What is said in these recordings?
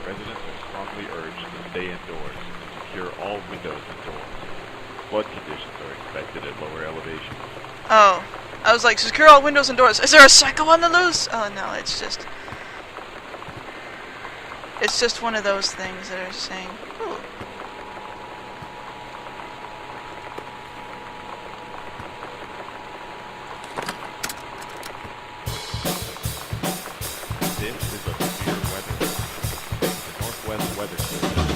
Residents are strongly urged to stay indoors and secure all windows and doors. Flood conditions are expected at lower elevations. Oh. I was like, secure all windows and doors. Is there a psycho on the loose? Oh no, it's just one of those things that are saying, ooh. This is a severe weather. The Northwest Weather Service.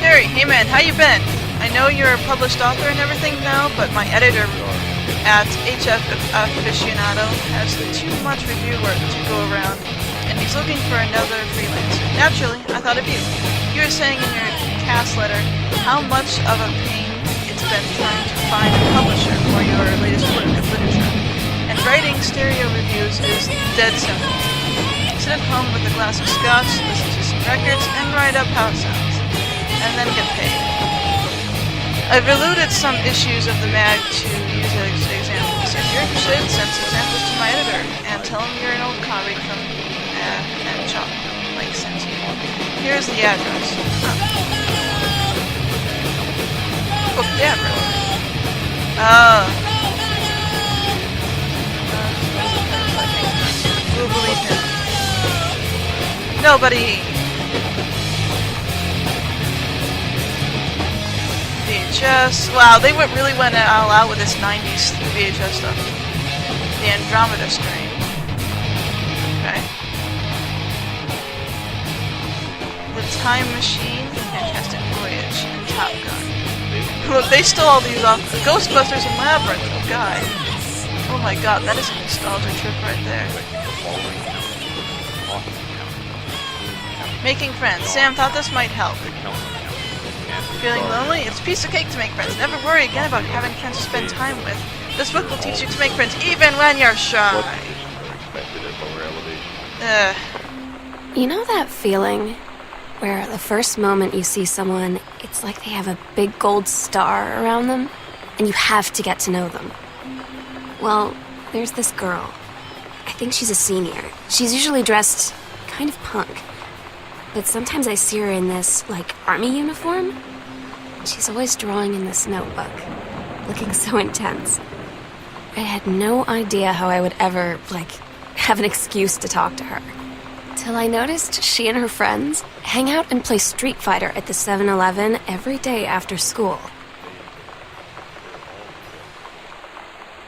Terry, hey man, how you been? I know you're a published author and everything now, but my editor at HF Aficionado has too much review work to go around, and he's looking for another freelancer. Naturally, I thought of you. You were saying in your cast letter how much of a pain it's been trying to find a publisher for your latest work of literature. And writing stereo reviews is dead simple. Sit at home with a glass of scotch, listen to some records, and write up how it sounds. And then get paid. I've alluded some issues of the mag to use as examples. If you're interested, send some samples to my editor and tell him you're an old colleague from and Chop like sent you. Here's the address. Oh, the address. We'll believe him. Nobody. VHS. Wow, they really went all out with this 90s VHS stuff. The Andromeda strain. Okay. The Time Machine, Fantastic Voyage, and Top Gun. Look, they stole all these off. Ghostbusters and Labyrinth. Oh god. Oh my god, that is a nostalgia trip right there. Making friends. Sam thought this might help. Feeling lonely? It's a piece of cake to make friends. Never worry again about having friends to spend time with. This book will teach you to make friends even when you're shy. You know that feeling where the first moment you see someone, it's like they have a big gold star around them, and you have to get to know them? Well, there's this girl. I think she's a senior. She's usually dressed kind of punk. But sometimes I see her in this, like, army uniform. She's always drawing in this notebook, looking so intense. I had no idea how I would ever, like, have an excuse to talk to her. Till I noticed she and her friends hang out and play Street Fighter at the 7-Eleven every day after school.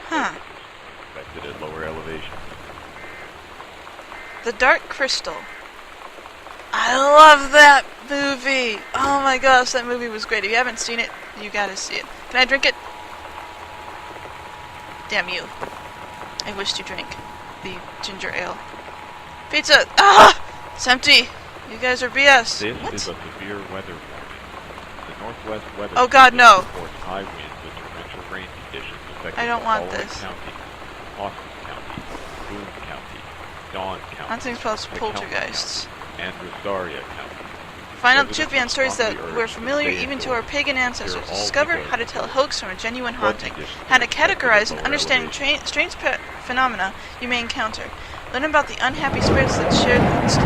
Huh. Expected at lower elevation. The Dark Crystal. I love that movie! Oh my gosh, that movie was great. If you haven't seen it, you gotta see it. Can I drink it? Damn you. I wish to drink the ginger ale. Pizza! Ah! It's empty! You guys are BS. This What? is a severe weather warning. The Northwest Weather Oh god, no. reports high winds and torrential rain conditions affecting I don't want Baldwin this. County, Austin County, Boone County, Dawn County, That thing's supposed to McAllen poltergeists. County, and Rosaria County. Find out the truth behind stories that were familiar even to our pagan ancestors. Discover how to tell a hoax from a genuine haunting. How to categorize and understand strange phenomena you may encounter. Learn about the unhappy spirits that share...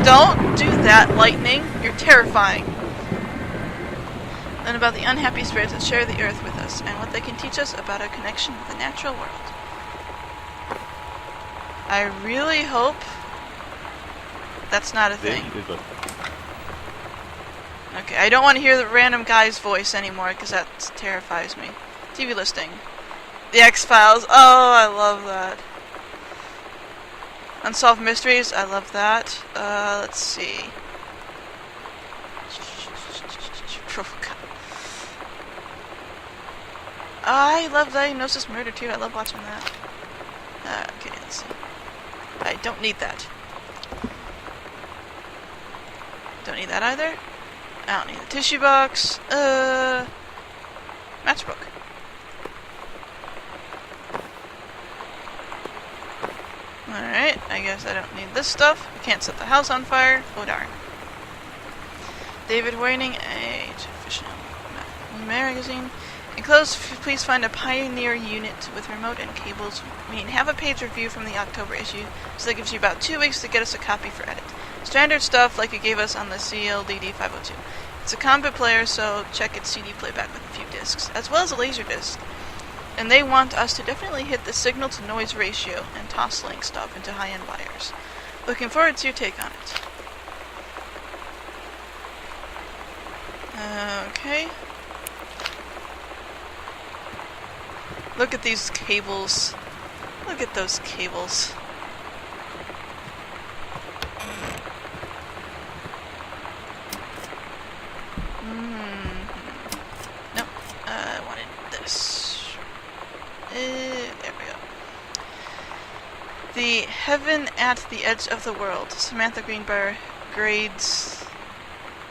Don't do that, lightning! You're terrifying! Learn about the unhappy spirits that share the earth with us, and what they can teach us about our connection with the natural world. I really hope that's not a thing. Okay, I don't want to hear the random guy's voice anymore, because that terrifies me. TV listing. The X-Files. Oh, I love that. Unsolved Mysteries. I love that. Let's see. Oh, God. I love Diagnosis Murder, too. I love watching that. Okay, let's see. I don't need that. Don't need that either. I don't need the tissue box. Matchbook. Alright, I guess I don't need this stuff. I can't set the house on fire. Oh darn. David Waiting, Age Official Magazine. Enclosed, please find a Pioneer unit with remote and cables. Have a page review from the October issue, so that gives you about 2 weeks to get us a copy for edit. Standard stuff like you gave us on the CLDD 502. It's a combat player, so check its CD playback with a few discs, as well as a laser disc. And they want us to definitely hit the signal-to-noise ratio and toss link stuff into high-end wires. Looking forward to your take on it. Okay. Look at these cables. Look at those cables. Nope. I wanted this. There we go. The Heaven at the Edge of the World. Samantha Greenbrier grades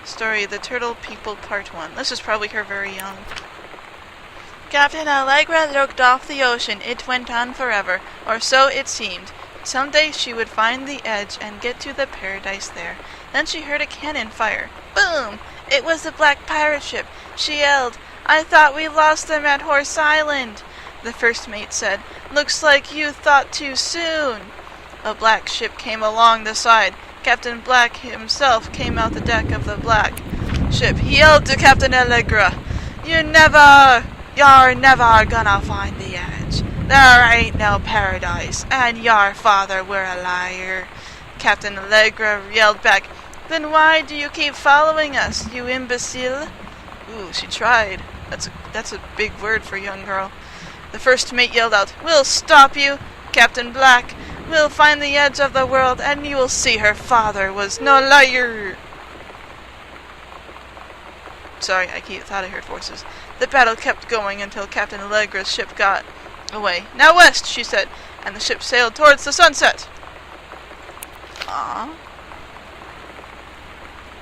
story, The Turtle People Part 1. This is probably her very young. Captain Allegra looked off the ocean. It went on forever, or so it seemed. Someday she would find the edge and get to the paradise there. Then she heard a cannon fire. Boom! It was the black pirate ship. She yelled, "I thought we lost them at Horse Island." The first mate said, "Looks like you thought too soon." A black ship came along the side. Captain Black himself came out the deck of the black ship. He yelled to Captain Allegra, You're never gonna find the edge. There ain't no paradise, and your father were a liar." Captain Allegra yelled back, "Then why do you keep following us, you imbecile?" Ooh, she tried. That's a big word for a young girl. The first mate yelled out, "We'll stop you, Captain Black. We'll find the edge of the world, and you will see her father was no liar." Sorry, I thought I heard voices. The battle kept going until Captain Allegra's ship got away. "Now west," she said, and the ship sailed towards the sunset. Aww.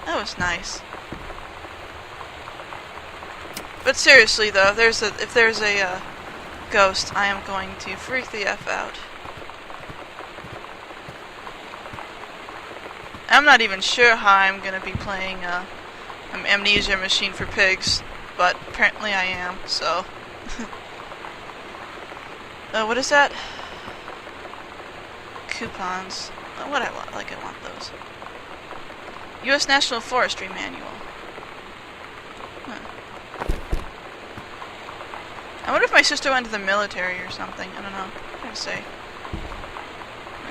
That was nice. But seriously though, if there's a ghost, I am going to freak the F out. I'm not even sure how I'm gonna be playing an Amnesia Machine for Pigs, but apparently I am, so. What is that? Coupons. What I want, I want those. U.S. National Forestry Manual. Huh. I wonder if my sister went to the military or something. I don't know. What do I say?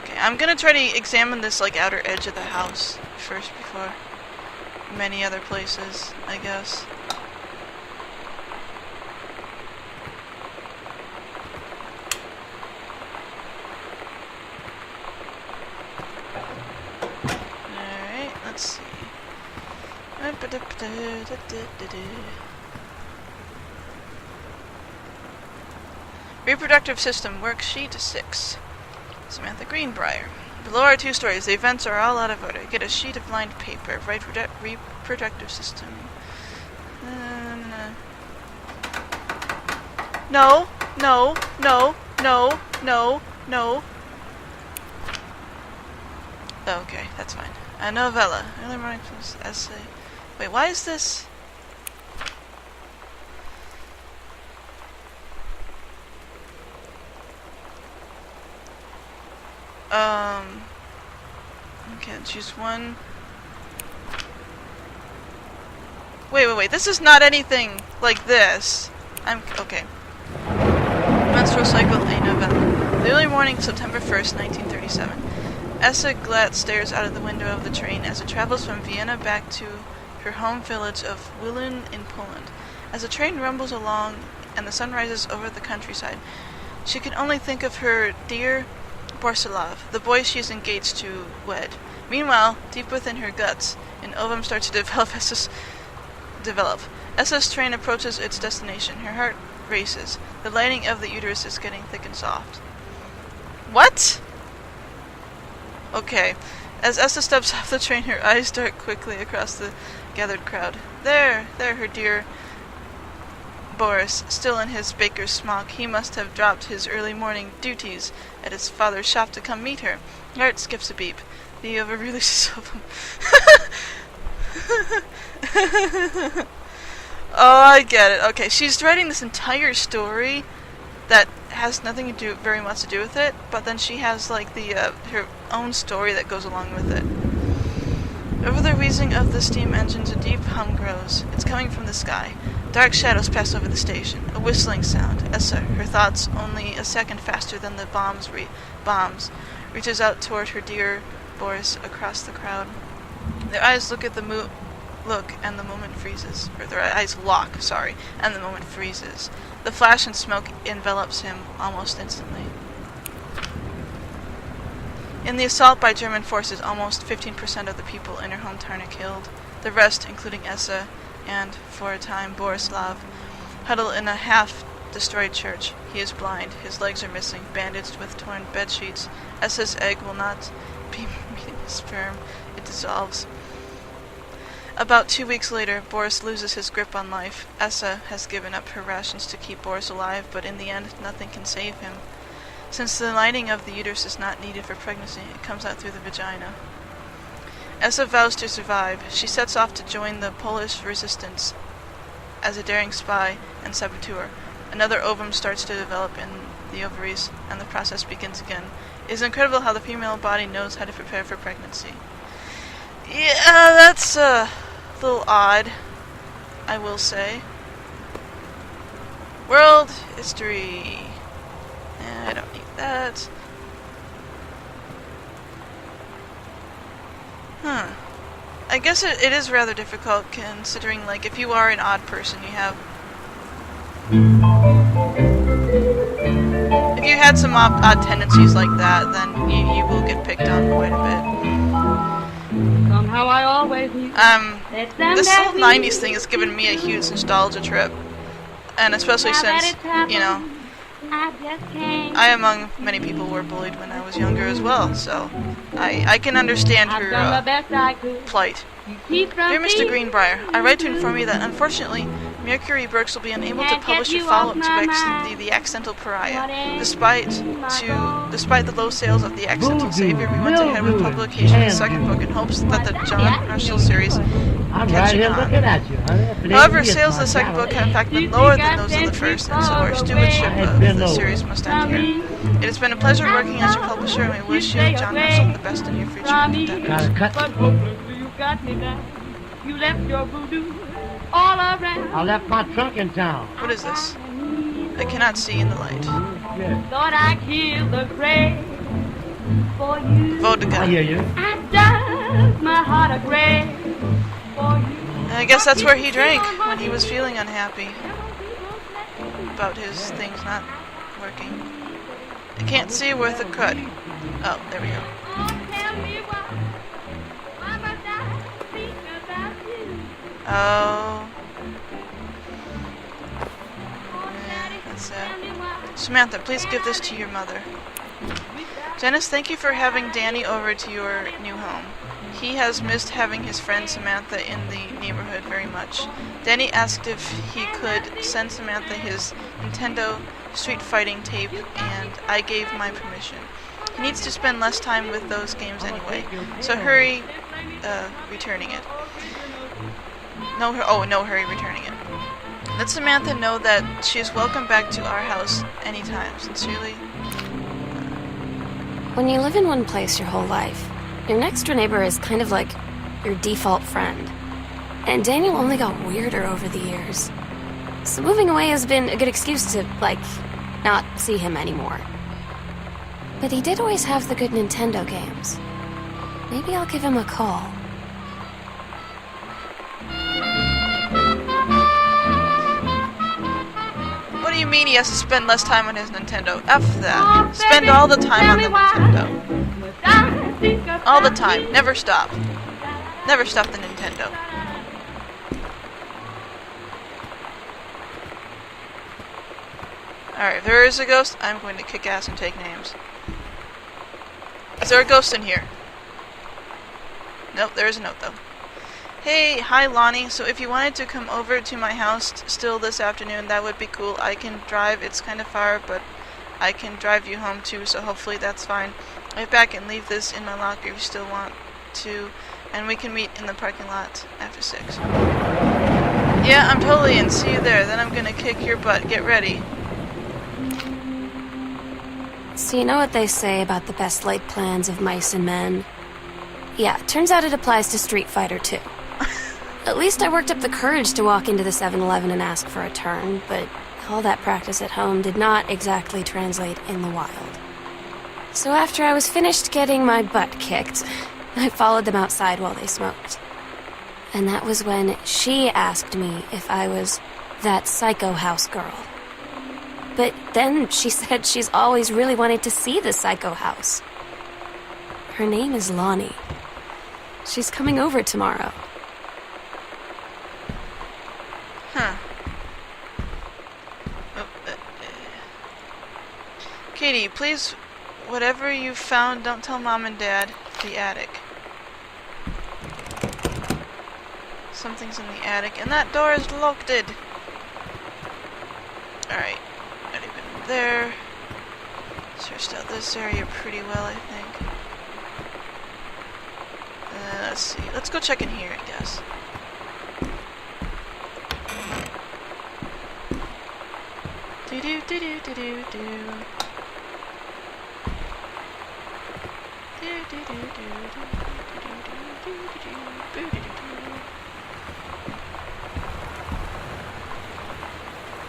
Okay, I'm gonna try to examine this, outer edge of the house first before many other places, I guess. Alright, let's see. Reproductive System Worksheet 6. Samantha Greenbrier. Below are 2 stories. The events are all out of order. Get a sheet of lined paper. Write reproductive system. No. Okay, that's fine. A novella. Early morning essay. Wait, why is this? Okay, choose one. Wait. This is not anything like this. Okay. Menstrual cycle, a novella. The early morning, September 1st, 1937. Essa Glatt stares out of the window of the train as it travels from Vienna back to her home village of Wilun in Poland. As the train rumbles along and the sun rises over the countryside, she can only think of her dear Borsalov, the boy she is engaged to wed. Meanwhile, deep within her guts, an ovum starts to develop. Essa's train approaches its destination. Her heart races. The lining of the uterus is getting thick and soft. What? Okay. As Essa steps off the train, her eyes dart quickly across the gathered crowd. There, her dear Boris, still in his baker's smock. He must have dropped his early morning duties at his father's shop to come meet her. Her heart skips a beat. The over-releases of him. Oh, I get it. Okay, she's writing this entire story that has nothing to do, very much to do with it, but then she has like the her own story that goes along with it. Over the wheezing of the steam engines, a deep hum grows. It's coming from the sky. Dark shadows pass over the station. A whistling sound. Essa, her thoughts only a second faster than the bombs, reaches out toward her dear Boris across the crowd. Their eyes look at the look, and the moment freezes. Or their eyes lock, sorry, and the moment freezes. The flash and smoke envelops him almost instantly. In the assault by German forces, almost 15% of the people in her hometown are killed. The rest, including Essa and, for a time, Borislav, huddle in a half-destroyed church. He is blind, his legs are missing, bandaged with torn bedsheets. Essa's egg will not be meeting his sperm. It dissolves. About 2 weeks later, Boris loses his grip on life. Essa has given up her rations to keep Boris alive, but in the end, nothing can save him. Since the lining of the uterus is not needed for pregnancy, it comes out through the vagina. Essa vows to survive. She sets off to join the Polish resistance as a daring spy and saboteur. Another ovum starts to develop in the ovaries, and the process begins again. It is incredible how the female body knows how to prepare for pregnancy. Yeah, that's a little odd, I will say. World history. I don't need that. I guess it is rather difficult considering, like, if you are an odd person, you have... If you had some odd tendencies like that, then you will get picked on quite a bit. Somehow I always knew this whole 90s thing has given me a huge nostalgia trip. And especially since, you know, I, among many people, were bullied when I was younger as well, so I can understand her plight. Dear Mr. Greenbrier, I write to inform you that, unfortunately, Mercury Burks will be unable to publish a follow-up to the Accidental Pariah. Despite the low sales of the Accidental Savior, we went ahead with publication of the second book in hopes that the John Russell series catching on. However, sales of the second book have in fact been lower than those of the first, and so our stewardship of the series must end here. It has been a pleasure working as your publisher, and we wish you, John Russell, the best in your future endeavors. You left your voodoo all around. I left my trunk in town. What is this? I cannot see in the light. Thought I killed the grave for you. Vodka. I hear you. I dug my heart a grave for you. And I guess that's where he drank when he was feeling unhappy about his things not working. I can't see worth a crud. Oh, there we go. Tell me why I must I think about you. Oh. Yeah, that's sad. Samantha, please give this to your mother. Dennis, thank you for having Danny over to your new home. He has missed having his friend Samantha in the neighborhood very much. Danny asked if he could send Samantha his Nintendo Street Fighting tape, and I gave my permission. He needs to spend less time with those games anyway, so hurry returning it. No hurry returning it. Let Samantha know that she is welcome back to our house anytime. Sincerely. When you live in one place your whole life, your next door neighbor is kind of like your default friend. And Daniel only got weirder over the years. So moving away has been a good excuse to, like, not see him anymore. But he did always have the good Nintendo games. Maybe I'll give him a call. What do you mean he has to spend less time on his Nintendo? F that. Spend all the time on the Nintendo. All the time. Never stop. Never stop the Nintendo. Alright, if there is a ghost, I'm going to kick ass and take names. Is there a ghost in here? Nope, there is a note though. Hey, hi Lonnie. So if you wanted to come over to my house still this afternoon, that would be cool. I can drive. It's kind of far, but I can drive you home too, so hopefully that's fine. I'll be back and leave this in my locker if you still want to, and we can meet in the parking lot after 6. Yeah, I'm totally in. See you there. Then I'm gonna kick your butt. Get ready. So you know what they say about the best laid plans of mice and men? Yeah, turns out it applies to Street Fighter too. At least I worked up the courage to walk into the 7-Eleven and ask for a turn, but all that practice at home did not exactly translate in the wild. So after I was finished getting my butt kicked, I followed them outside while they smoked. And that was when she asked me if I was that psycho house girl. But then she said she's always really wanted to see the psycho house. Her name is Lonnie. She's coming over tomorrow. Huh. Katie, please, whatever you found, don't tell Mom and Dad. The attic. Something's in the attic, and that door is locked. Alright. Already been there. Searched out this area pretty well, I think. Let's see. Let's go check in here, I guess.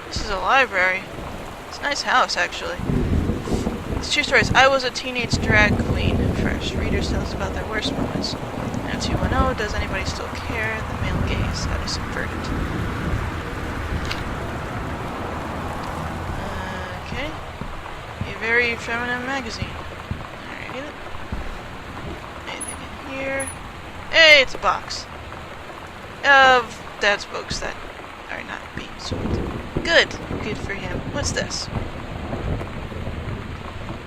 This is a library. It's a nice house, actually. It's true stories. I was a teenage drag queen at first. Readers tell us about their worst moments. Now 210, does anybody still care? The male gaze, how to subvert it. Okay. A very feminine magazine. Alright, get it. Anything in here? Hey, it's a box. Of Dad's books that are not being sold. Good. Good for him. What's this?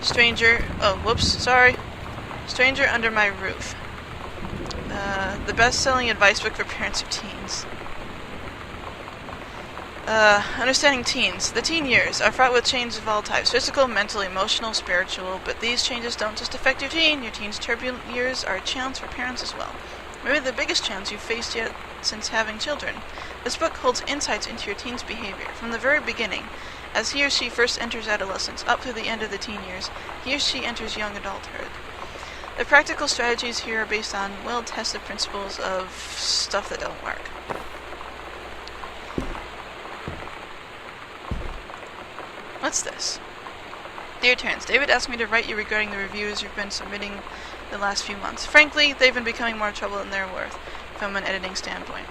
Stranger. Oh, whoops. Sorry. Stranger Under My Roof. The best-selling advice book for parents of teens. Understanding teens. The teen years are fraught with changes of all types. Physical, mental, emotional, spiritual. But these changes don't just affect your teen. Your teen's turbulent years are a challenge for parents as well. Maybe the biggest challenge you've faced yet since having children. This book holds insights into your teen's behavior. From the very beginning, as he or she first enters adolescence, up to the end of the teen years, he or she enters young adulthood. The practical strategies here are based on well-tested principles of stuff that don't work. What's this? Dear Terrence, David asked me to write you regarding the reviews you've been submitting the last few months. Frankly, they've been becoming more trouble than they're worth, from an editing standpoint.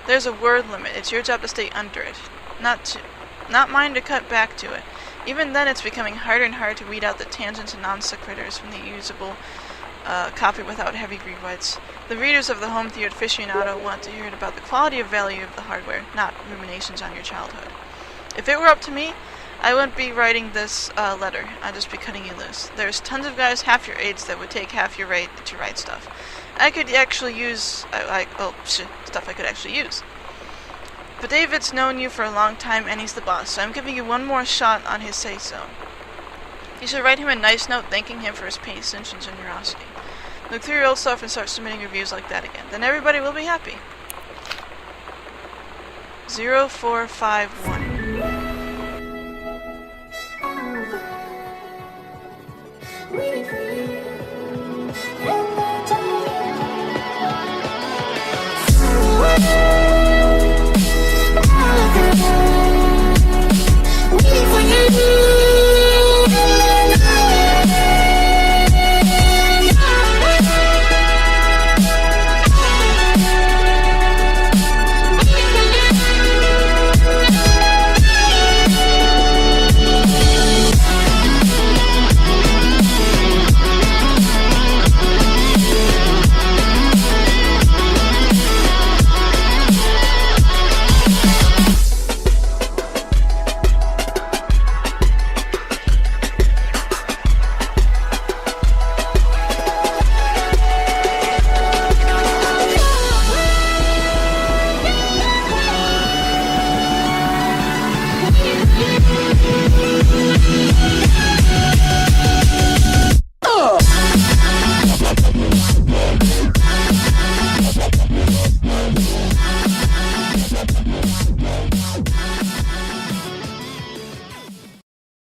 There's a word limit. It's your job to stay under it. Not mine to cut back to it. Even then, it's becoming harder and harder to weed out the tangents and non sequiturs from the usable copy without heavy rewrites. The readers of the Home Theater Aficionado want to hear about the quality of value of the hardware, not ruminations on your childhood. If it were up to me, I wouldn't be writing this letter. I'd just be cutting you loose. There's tons of guys half your age that would take half your rate to write stuff. I could actually use stuff I could actually use. But David's known you for a long time, and he's the boss, so I'm giving you one more shot on his say-so. You should write him a nice note thanking him for his patience and generosity. Look through your old stuff and start submitting reviews like that again. Then everybody will be happy. 0451.